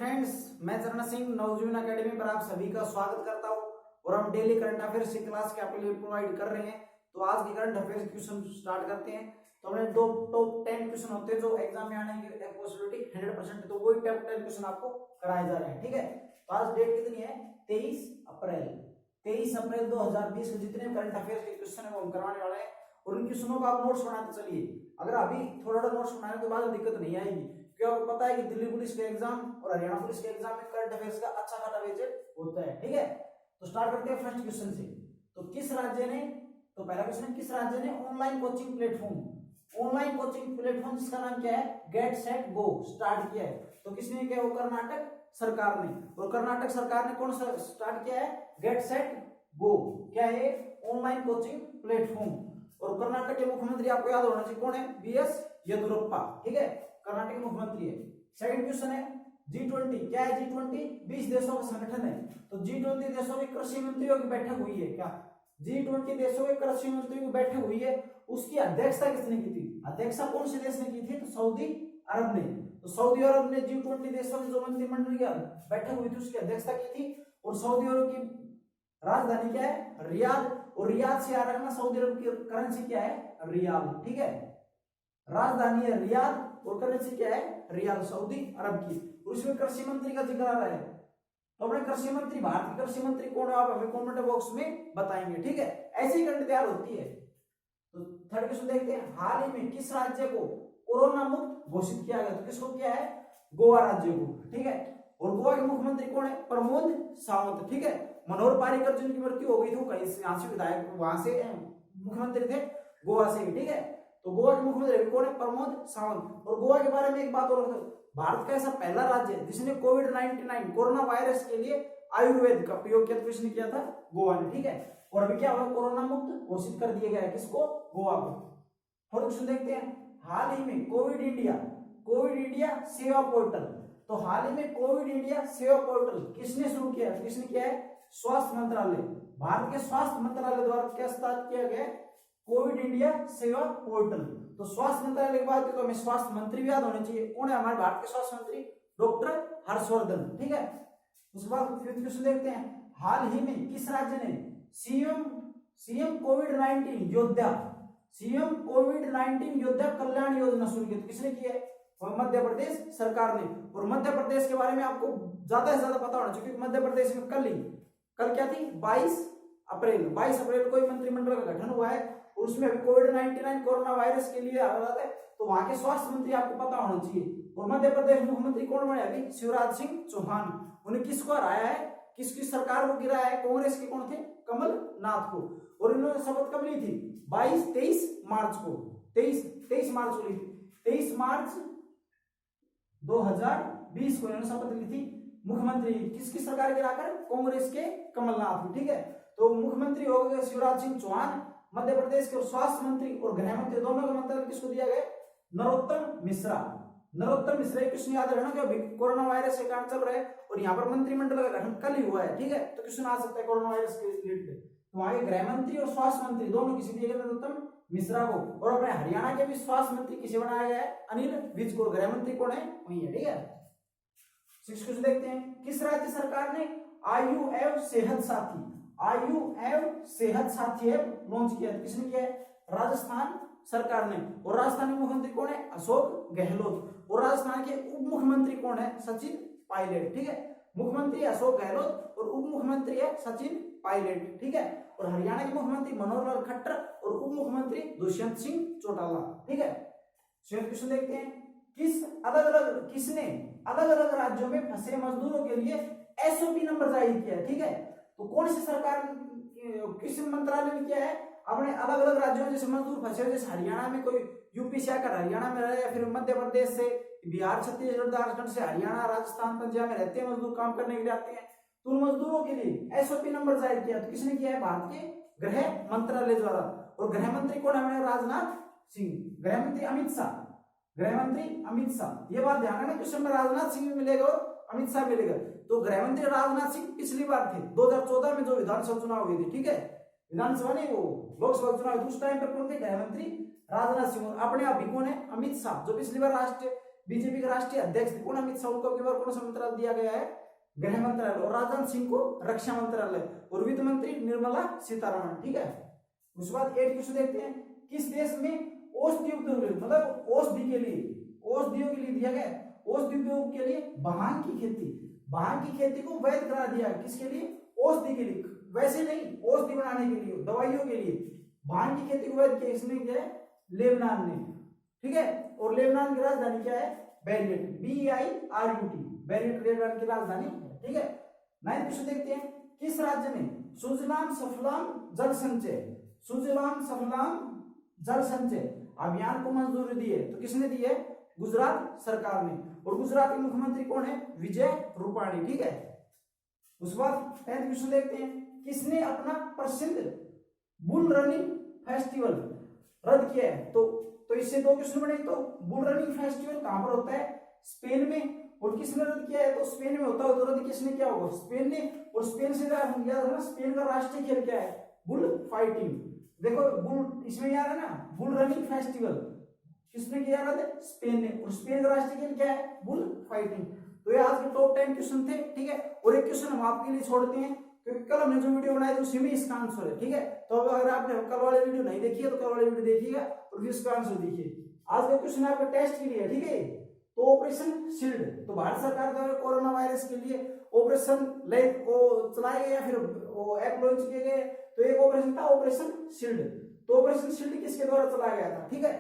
Friends, मैं चरण सिंह नवजीवन academy पर आप सभी का स्वागत करता हूं और हम डेली करंट अफेयर्स की क्लास के आपके लिए प्रोवाइड कर रहे हैं। तो आज के करंट अफेयर्स क्वेश्चन स्टार्ट करते हैं। तो हमने दो टॉप 10 क्वेश्चन होते हैं जो एग्जाम में आने की पॉसिबिलिटी 100%, तो वही टॉप 10 क्वेश्चन आपको कराए जा रहे हैं। ठीक है, तो आज डेट कितनी है? 23 अप्रैल 2020 के जितने करंट अफेयर्स के क्वेश्चन है वो हम करवाने वाले हैं। और उन क्वेश्चनों का आप नोट्स बनाते चलिए। अगर अभी थोड़ा नोट्स बनाने के बाद दिक्कत नहीं आएगी, क्योंकि आपको पता है कि दिल्ली पुलिस के एग्जाम और हरियाणा पुलिस के एग्जाम में करंट अफेयर्स का अच्छा खासा वेटेज होता है। ठीक है, तो स्टार्ट करते हैं फर्स्ट क्वेश्चन से। तो किस राज्य ने, तो पहला क्वेश्चन है, किस राज्य ने ऑनलाइन कोचिंग प्लेटफॉर्म जिसका नाम क्या है? गेट सेट गो स्टार्ट किया है। तो किसने किया? वो कर्नाटक सरकार ने। और कर्नाटक सरकार ने कौन सा स्टार्ट किया है? Get set go. क्या है? Online coaching platform. और कर्नाटक के मुख्यमंत्री आपको याद होना चाहिए कौन है? बीएस येदियुरप्पा। ठीक है, कर्नाटक के मुख्यमंत्री है। सेकंड क्वेश्चन है G20। क्या है G20? 20 देशों का संगठन है। तो G20 देशों के कृषि मंत्रियों की बैठक हुई है। क्या G20 देशों के कृषि मंत्रियों की बैठक हुई है? उसकी अध्यक्षता किसने की थी? अध्यक्षता कौन से देश ने की थी? तो सऊदी अरब ने। तो सऊदी अरब ने G20 देशों की जो मंत्रिमंडल की बैठक हुई थी उसकी अध्यक्षता की थी। और सऊदी अरब की राजधानी क्या है? रियाद। और रियाद से याद रखना, सऊदी अरब की करेंसी क्या है? रियाल। ठीक है, राजधानी है रियाद और करेंसी क्या है? रियाल, सऊदी अरब की। और इसमें कृषि मंत्री का जिक्र आ रहा है। तो अपने कृषि मंत्री, भारत के कृषि मंत्री कौन है, आप हमें कमेंट बॉक्स में बताएंगे। ठीक है, ऐसी ही करंट तैयार होती है। तो थर्ड क्वेश्चन देखते हैं, हाल ही में किस राज्य को कोरोना मुक्त घोषित किया गया? तो किसको किया है? गोवा राज्य को। ठीक है, और गोवा के मुख्यमंत्री कौन है? प्रमोद सावंत। ठीक है, मनोहर पार्रिकर जिनकी मृत्यु हो गई थी वो कहीं से, यहाँ से विधायक, वहां से मुख्यमंत्री थे, गोवा से। ठीक है, तो गोवा के मुख्यमंत्री कौन है? प्रमोद सावंत। और गोवा के बारे में एक बात और, भारत का ऐसा पहला राज्य है जिसने कोविड-19 कोरोना वायरस के लिए आयुर्वेद का प्रयोग किया। किसने किया था? गोवा ने। ठीक है, और अभी क्या हुआ? कोरोना मुक्त घोषित कर दिया गया है। किसको? गोवा को। और क्वेश्चन देखते हैं, हाल ही में कोविड इंडिया सेवा पोर्टल। तो हाल ही में कोविड इंडिया सेवा पोर्टल किसने शुरू किया? किसने किया है? स्वास्थ्य मंत्रालय, भारत के स्वास्थ्य मंत्रालय द्वारा क्या स्टार्ट किया गया? कोविड इंडिया सेवा पोर्टल। तो स्वास्थ्य मंत्रालय की बात करें तो हमें स्वास्थ्य मंत्री भी याद होने चाहिए। कौन है हमारे भारत के स्वास्थ्य मंत्री? डॉक्टर हर्षवर्धन। ठीक है, उसके बाद फिफ्थ क्वेश्चन देखते हैं, हाल ही में किस राज्य ने सीएम कोविड-19 योद्धा कल्याण योजना शुरू की? किसने की है? मध्य प्रदेश सरकार ने। और मध्य प्रदेश के बारे में आपको ज्यादा से ज्यादा पता होना चाहिए, क्योंकि मध्य प्रदेश में कल क्या थी? 22 अप्रैल को मंत्रिमंडल का गठन हुआ है। और उसमें अभी कोविड-19 कोरोना वायरस के लिए हालात है, तो वहां के स्वास्थ्य मंत्री आपको पता होना चाहिए। और मध्य प्रदेश मुख्यमंत्री कौन बने अभी? शिवराज सिंह चौहान। उन्हें किसको हराया है? किसकी सरकार को गिराया है? कांग्रेस के कौन थे? कमलनाथ को। और इन्होंने शपथ कब ली थी? 23 मार्च को। 23 मार्च को ली थी। 23 मार्च 2020 को इन्होंने शपथ ली थी मुख्यमंत्री। किसकी सरकार गिराकर? कांग्रेस के कमलनाथ। ठीक है, तो मुख्यमंत्री हो गए शिवराज सिंह चौहान मध्य प्रदेश के। और स्वास्थ्य मंत्री और गृह मंत्री दोनों का मंत्री किसको दिया गया? नरोत्तम मिश्रा। क्वेश्चन याद रखना, क्योंकि कोरोना वायरस के कारण चल रहा है और यहाँ पर मंत्रिमंडल का गठन कल ही हुआ है। ठीक है, तो क्वेश्चन आ सकता है कोरोना वायरस के रिलेटेड। तो वहां के गृह मंत्री और स्वास्थ्य मंत्री दोनों किसी दिए गए? नरोत्तम मिश्रा को। और अपने हरियाणा के भी स्वास्थ्य मंत्री किसे बनाया गया है? अनिल विज को। गृह मंत्री कौन है? वही है। ठीक है, सिक्स क्वेश्चन देखते हैं, किस राज्य सरकार ने आयुएव सेहत साथी ऐप लॉन्च किया? किसने किया है? राजस्थान सरकार ने। और राजस्थान के मुख्यमंत्री कौन है? अशोक गहलोत। और राजस्थान के उप मुख्यमंत्री कौन है? सचिन पायलट। ठीक है, मुख्यमंत्री अशोक गहलोत और उप मुख्यमंत्री है सचिन पायलट। ठीक है, और हरियाणा के मुख्यमंत्री मनोहर लाल खट्टर और उप मुख्यमंत्री दुष्यंत सिंह चौटाला। ठीक है, सेवेंथ क्वेश्चन देखते हैं, किसने अलग अलग राज्यों में फंसे मजदूरों के लिए एसओपी नंबर जारी किया है? ठीक है, तो कौन सी सरकार, किस मंत्रालय ने किया है? अपने अलग अलग राज्यों में जैसे मजदूर फंसे, जैसे हरियाणा में कोई यूपी से आकर हरियाणा में रहे, या फिर मध्य प्रदेश से, बिहार, छत्तीसगढ़, झारखंड से हरियाणा, राजस्थान, पंजाब में रहते हैं मजदूर, काम करने के लिए आते हैं, तो उन मजदूरों के लिए एसओपी नंबर जारी किया। तो किसने किया है? भारत के गृह मंत्रालय द्वारा। और गृह मंत्री कौन है? राजनाथ सिंह। गृह मंत्री अमित शाह। ये बात ध्यान रखना, क्वेश्चन में राजनाथ सिंह भी मिलेगा और अमित शाह मिलेगा। तो गृह मंत्री राजनाथ सिंह पिछली बार थे 2014 में जो विधानसभा चुनाव हुए थे। ठीक है, विधानसभा नहीं, वो लोकसभा चुनाव, उस टाइम पर कौन थे? गृह मंत्री राजनाथ सिंह। अपने आप भी कौन है? अमित शाह, जो पिछली बार बीजेपी के राष्ट्रीय अध्यक्ष कौन, अमित शाह को अगली बार कौन सा मंत्रालय दिया गया है, गृह मंत्रालय, और राजनाथ सिंह को रक्षा मंत्रालय, और वित्त मंत्री निर्मला सीतारमण। ठीक है, उसके बाद 8 क्वेश्चन देखते हैं, किस देश में औषधि उद्योग, मतलब औषधि के लिए, औषधियों के लिए दिया गया, औषधि उद्योग के लिए भांग की खेती, भांग की खेती को वैध करा दिया, किसके लिए, औषधि के लिए, वैसे नहीं, औषधि बनाने के लिए, दवाइयों के लिए भांग की खेती को वैध किया, इसने किया है लेबनान ने। ठीक है, और लेबनान की राजधानी क्या है, बेरियट, BEIRUT, बेरियट लेबनान की राजधानी। ठीक है, 9th क्वेश्चन देखते हैं, किस राज्य ने सुजलाम सफलाम जल संचय, सुजलाम सफलाम जल संचय अभियान को मंजूरी दी है, तो किसने दी है, गुजरात सरकार ने, और गुजरात के मुख्यमंत्री कौन है, विजय रूपाणी। ठीक है, उसके बाद 10th क्वेश्चन देखते हैं, किसने अपना प्रसिद्ध बुल रनिंग फेस्टिवल रद्द किया है, तो इससे 2 क्वेश्चन बने, तो बुल रनिंग फेस्टिवल कहां पर होता है, स्पेन में, और किसने रद्द किया है, तो स्पेन में होता है, तो रद्द किसने किया होगा, स्पेन ने, और स्पेन से याद रखना स्पेन का राष्ट्रीय खेल क्या है, बुल फाइटिंग। देखो बुल इसमें याद है ना, बुल रनिंग फेस्टिवल किसने किया रद्द, स्पेन ने, और स्पेन का राष्ट्रीय खेल क्या है, बुल फाइटिंग। तो ये आज के टॉप 10 क्वेश्चन थे। ठीक है, और एक क्वेश्चन हम आपके लिए छोड़ते हैं, क्योंकि कल हमने जो वीडियो बनाई थी उसी में इसका आंसर है। ठीक है, तो अगर आपने कल वाले वीडियो नहीं देखी है तो कल वाले वीडियो देखिएगा और फिर इसका आंसर देखिए। आज का क्वेश्चन आपका टेस्ट के लिए। ठीक है, तो ऑपरेशन शील्ड, तो भारत सरकार द्वारा कोरोना वायरस के लिए ऑपरेशन लाइक को चलाए गए या फिर वो ऐप लॉन्च किए गए, तो एक ऑपरेशन था ऑपरेशन शील्ड, तो ऑपरेशन शील्ड किसके द्वारा चलाया गया था। ठीक है,